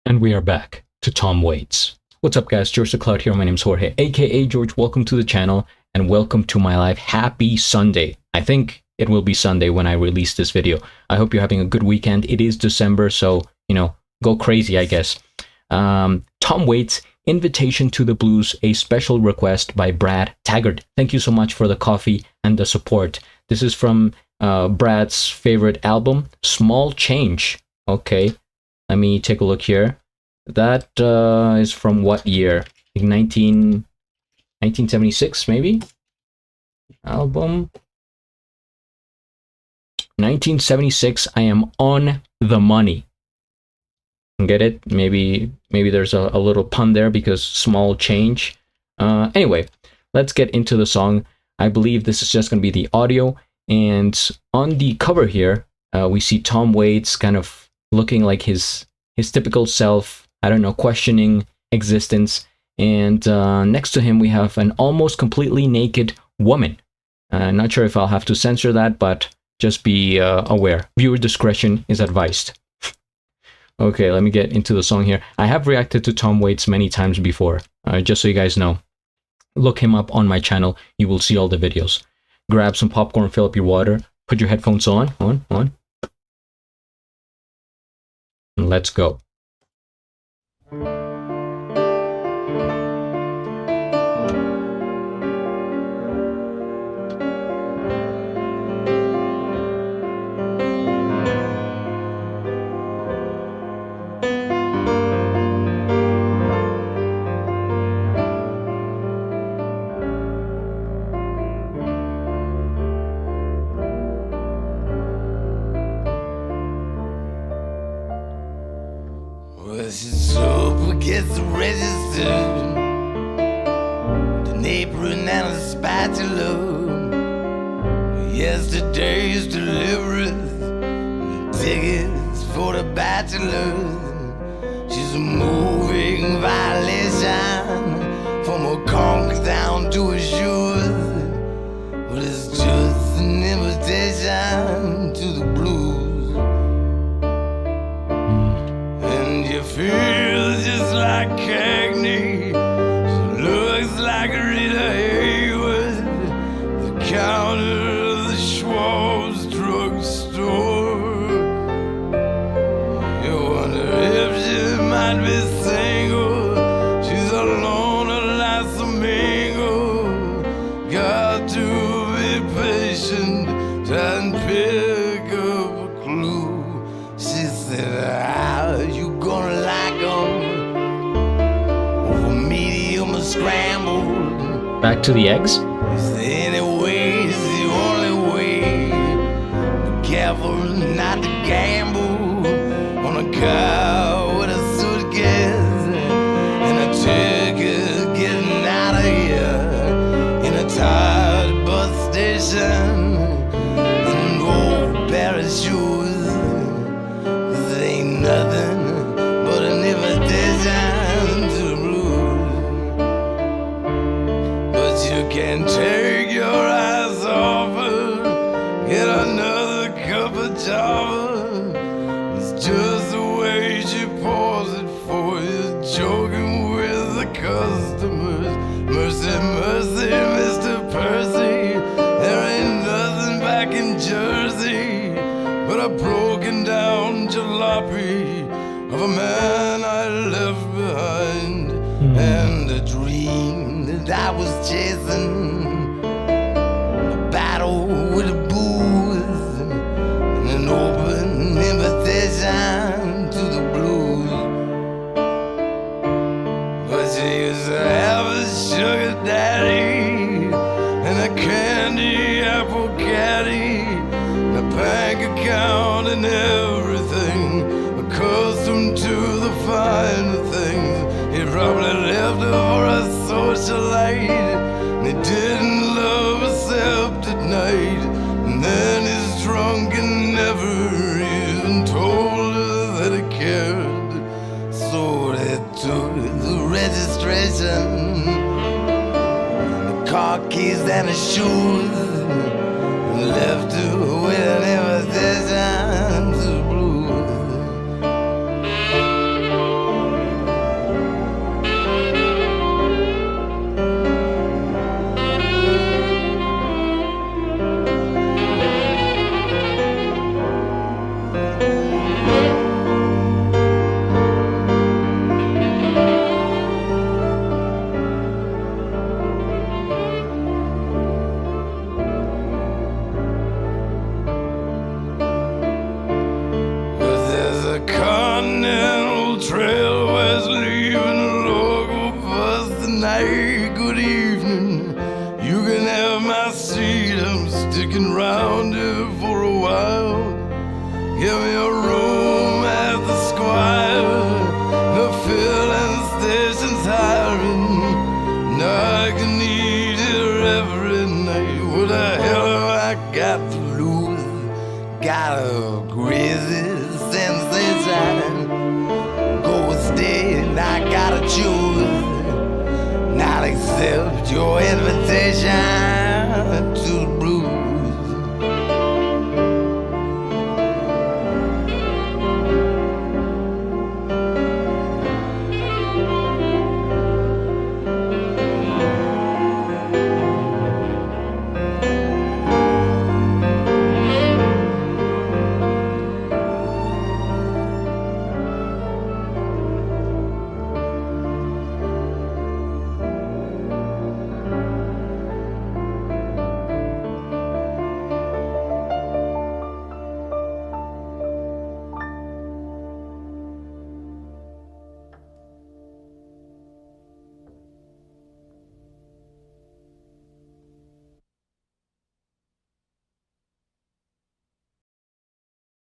And we are back to Tom Waits. What's up, guys? GeorgeTheCloud here. My name's Jorge, aka George. Welcome to the channel and welcome to my live. Happy Sunday. I think it will be Sunday when I release this video. I hope you're having a good weekend. It is December, so, go crazy, I guess. Tom Waits, Invitation to the Blues, a special request by Brad Taggart. Thank you so much for the coffee and the support. This is from Brad's favorite album, Small Change. Okay, let me take a look here. That is from what year? I think 1976, maybe? Album? 1976, I am on the money. Get it? Maybe there's a little pun there because small change. Anyway, let's get into the song. I believe this is just going to be the audio. And on the cover here, we see Tom Waits kind of looking like his typical self, I don't know, questioning existence. And next to him, we have an almost completely naked woman. Not sure if I'll have to censor that, but just be aware. Viewer discretion is advised. Okay, let me get into the song here. I have reacted to Tom Waits many times before, just so you guys know. Look him up on my channel. You will see all the videos. Grab some popcorn, fill up your water, put your headphones on, and let's go. Well, she's up against the register, the apron and a spatula. Yesterday's deliveries, the tickets for the bachelors. She's a moving violation, from her conch down to her shoes. But it's just an invitation to the blues. She feels just like Cagney. She looks like Rita Hayworth, the counter of the Schwab's drugstore. You wonder if she might be single. She's a loner like Flamingo. Got to be patient and pick up a clue. She said, how you gonna like 'em? Over medium or scrambled. Back to the eggs. Anyway, it's the only way. Be careful not to gamble on a car with a suitcase and a ticket getting out of here in a tired bus station and old pair of shoes. Ain't nothing but an invitation to the blues. But you can't take your eyes off her, get another cup of java. It's just the way she pours it for you, joking with the customers. Mercy, mercy, Mr. Percy, there ain't nothing back in Jersey but a broken down jalopy of a man I left behind, and a dream that I was chasing, a battle with the booze, and an open invitation to the blues. But she used to have a sugar daddy and a candy apple caddy, a bank account and everything, accustomed to the finer things. He probably left her for a socialite, and he didn't love except at night. And then he's drunk and never even told her that he cared. So they took the registration, the car keys and the shoes, and left her with an invitation to the blues. your invitation to the blues.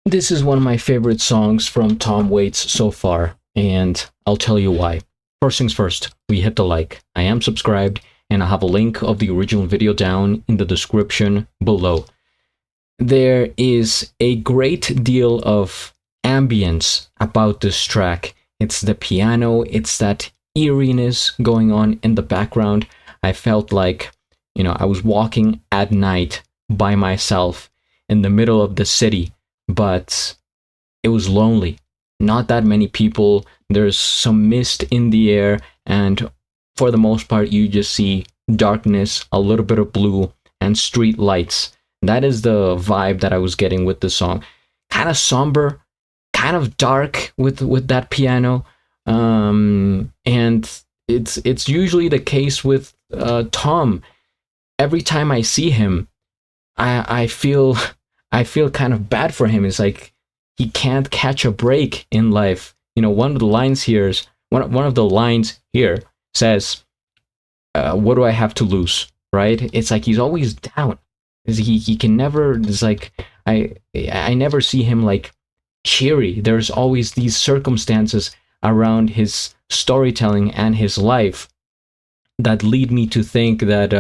This is one of my favorite songs from Tom Waits so far, and I'll tell you why. First things first, we hit the like. I am subscribed, and I have a link of the original video down in the description below. There is a great deal of ambience about this track. It's the piano, it's that eeriness going on in the background. I felt like, I was walking at night by myself in the middle of the city, but it was lonely. Not that many people. There's some mist in the air, and for the most part, you just see darkness, a little bit of blue, and street lights. That is the vibe that I was getting with the song. Kind of somber, kind of dark with that piano, and it's usually the case with Tom. Every time I see him, I feel kind of bad for him. It's like he can't catch a break in life. One of the lines here says, "What do I have to lose?" Right? It's like he's always down. He can never. It's like I never see him like cheery. There's always these circumstances around his storytelling and his life that lead me to think that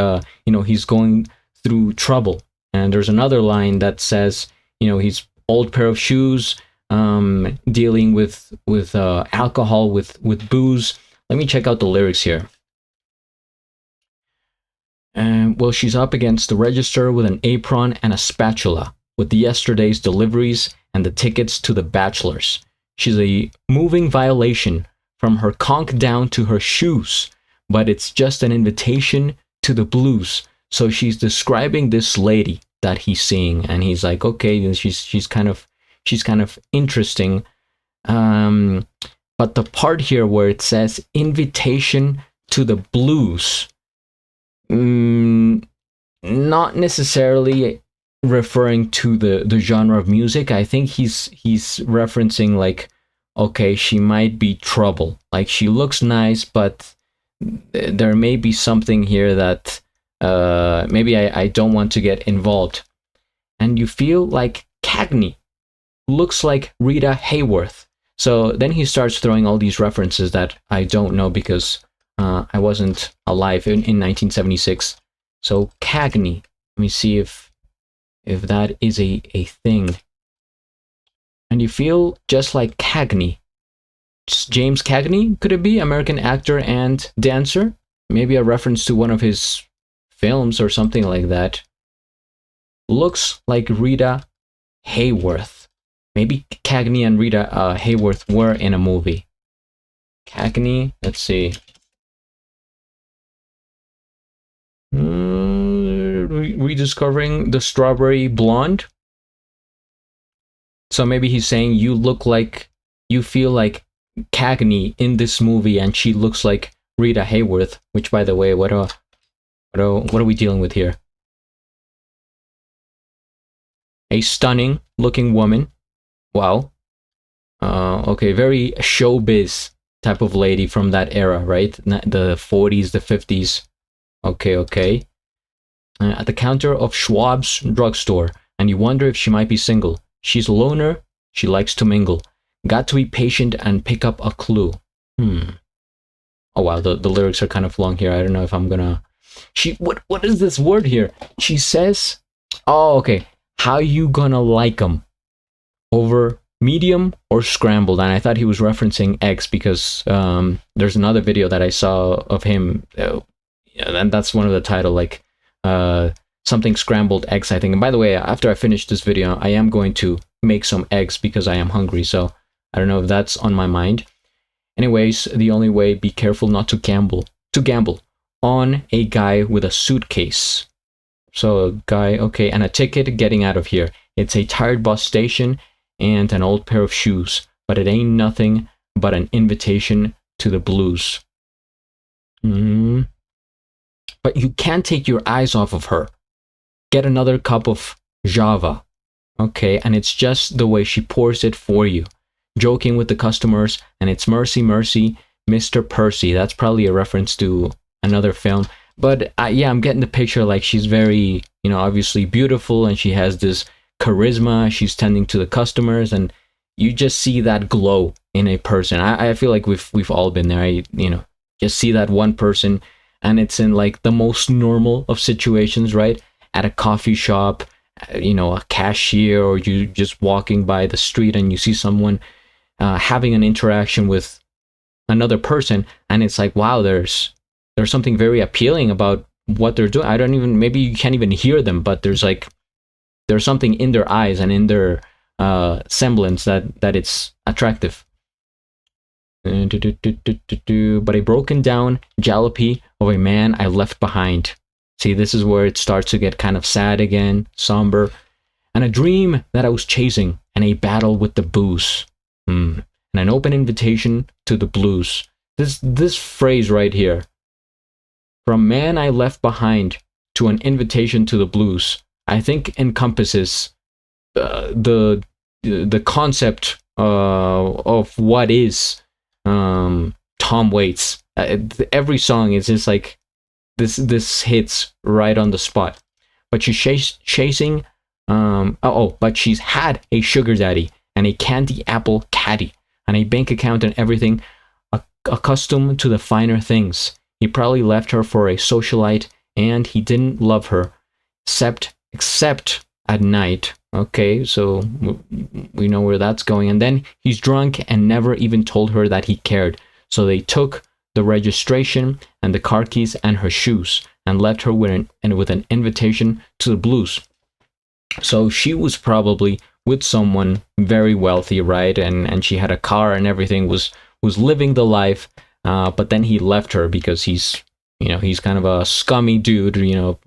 he's going through trouble. And there's another line that says, he's old pair of shoes, dealing with alcohol, with booze. Let me check out the lyrics here. Well, she's up against the register with an apron and a spatula, with yesterday's deliveries and the tickets to the bachelors. She's a moving violation from her conch down to her shoes, but it's just an invitation to the blues. So she's describing this lady that he's seeing, and he's like, okay, she's kind of interesting. But the part here where it says invitation to the blues, not necessarily referring to the genre of music. I think he's referencing like, okay, she might be trouble. Like she looks nice, but there may be something here that maybe I don't want to get involved. And you feel like Cagney looks like Rita Hayworth. So then he starts throwing all these references that I don't know because I wasn't alive in 1976. So Cagney, let me see if that is a thing. And you feel just like Cagney. James Cagney, could it be? American actor and dancer? Maybe a reference to one of his films or something like that. Looks like Rita Hayworth. Maybe Cagney and Rita Hayworth were in a movie. Cagney, let's see. Rediscovering the Strawberry Blonde. So maybe he's saying you feel like Cagney in this movie, and she looks like Rita Hayworth. Which, by the way, what are we dealing with here? A stunning looking woman. Wow. Okay, very showbiz type of lady from that era, right? The 40s, the 50s. Okay. At the counter of Schwab's drugstore, and you wonder if she might be single. She's a loner. She likes to mingle. Got to be patient and pick up a clue. Oh wow, the lyrics are kind of long here. I don't know if I'm gonna. What is this word here? She says, oh okay, how you gonna like 'em? Over medium or scrambled? And I thought he was referencing eggs because there's another video that I saw of him yeah, and that's one of the title, like something scrambled eggs, I think. And by the way, after I finish this video, I am going to make some eggs because I am hungry. So I don't know if that's on my mind. Anyways, the only way, be careful not to gamble on a guy with a suitcase. So a guy, okay, and a ticket getting out of here. It's a tired bus station and an old pair of shoes, but it ain't nothing but an invitation to the blues. But you can't take your eyes off of her. Get another cup of Java. Okay, and it's just the way she pours it for you. Joking with the customers, and it's mercy, mercy, Mr. Percy. That's probably a reference to another film. But yeah, I'm getting the picture, like she's very, you know, obviously beautiful, and she has this charisma. She's tending to the customers, and you just see that glow in a person. I feel like we've all been there. You know, just see that one person, and it's in like the most normal of situations, right? At a coffee shop, you know, a cashier, or you just walking by the street and you see someone having an interaction with another person, and it's like, wow, there's something very appealing about what they're doing. I don't even, maybe you can't even hear them, but there's something in their eyes and in their semblance that it's attractive. But a broken down jalopy of a man I left behind. See, this is where it starts to get kind of sad again, somber. And a dream that I was chasing, and a battle with the booze. And an open invitation to the blues. This phrase right here. From man I left behind to an invitation to the blues, I think encompasses the concept of what is Tom Waits. Every song is just like this hits right on the spot. But she's chasing but she's had a sugar daddy and a candy apple caddy and a bank account and everything, accustomed to the finer things. He probably left her for a socialite, and he didn't love her except at night. Okay, so we know where that's going. And then he's drunk and never even told her that he cared. So they took the registration and the car keys and her shoes and left her with an invitation to the blues. So she was probably with someone very wealthy, right? And she had a car and everything, was living the life. But then he left her because he's kind of a scummy dude, you know,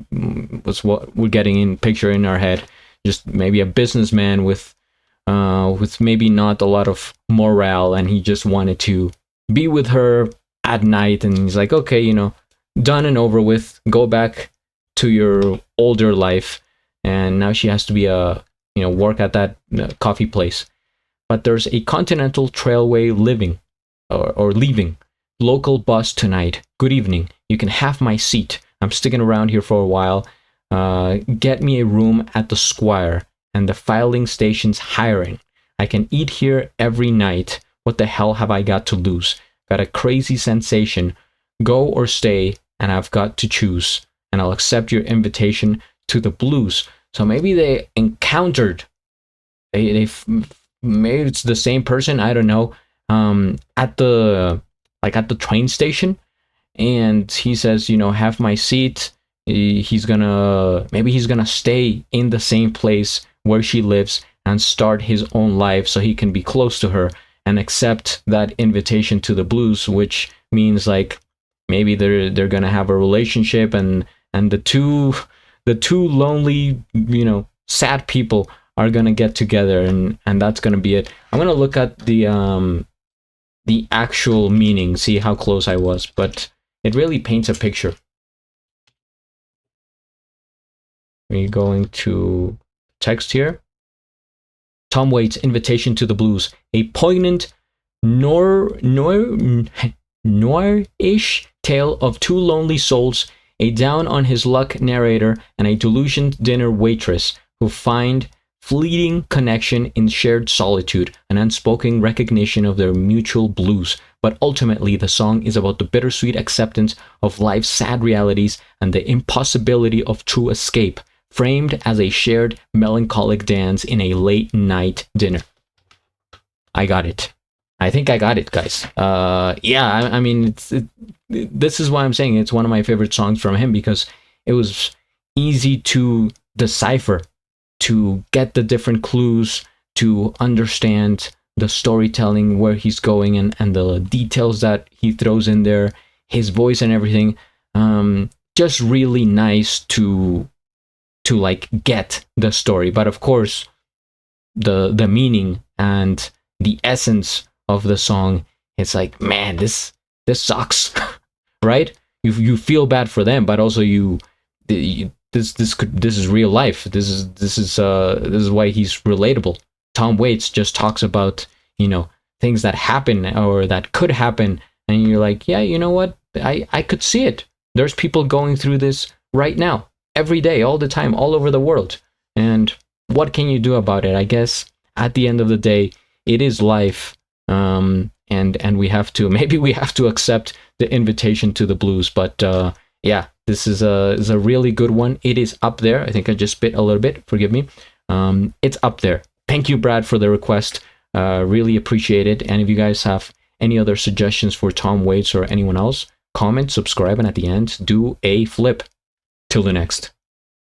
was what we're getting in picture in our head. Just maybe a businessman with maybe not a lot of morale, and he just wanted to be with her at night. And he's like, okay, you know, done and over with, go back to your older life. And now she has to be work at that coffee place. But there's a Continental Trailway living or leaving. Local bus tonight. Good evening. You can have my seat. I'm sticking around here for a while. Get me a room at the Squire, and the filing station's hiring. I can eat here every night. What the hell have I got to lose? Got a crazy sensation. Go or stay, and I've got to choose. And I'll accept your invitation to the blues. So maybe they encountered. Maybe it's the same person. I don't know. At the train station, and he says, you know, have my seat. He's gonna stay in the same place where she lives and start his own life so he can be close to her and accept that invitation to the blues, which means like maybe they're gonna have a relationship, and the two lonely, you know, sad people are gonna get together, and that's gonna be it. I'm gonna look at the actual meaning, see how close I was, but it really paints a picture. We're going to text here. Tom Waits' Invitation to the Blues, a poignant noir-ish tale of two lonely souls, a down-on-his-luck narrator and a delusioned dinner waitress who find fleeting connection in shared solitude, an unspoken recognition of their mutual blues. But ultimately, the song is about the bittersweet acceptance of life's sad realities and the impossibility of true escape, framed as a shared melancholic dance in a late-night dinner. I got it. I think I got it, guys. Yeah, I mean, this is why I'm saying it's one of my favorite songs from him, because it was easy to decipher, to get the different clues, to understand the storytelling, where he's going, and the details that he throws in there, his voice and everything. Just really nice to like get the story. But of course, the meaning and the essence of the song, it's like, man, this sucks. Right? You feel bad for them, but also this is real life. This is why he's relatable. Tom Waits just talks about, things that happen or that could happen, and you're like, yeah, you know what, I could see it. There's people going through this right now, every day, all the time, all over the world. And what can you do about it? I guess at the end of the day, it is life. And we have to, maybe we have to accept the invitation to the blues. But yeah, this is a really good one. It is up there. I think I just spit a little bit. Forgive me. It's up there. Thank you, Brad, for the request. Really appreciate it. And if you guys have any other suggestions for Tom Waits or anyone else, comment, subscribe, and at the end, do a flip. Till the next.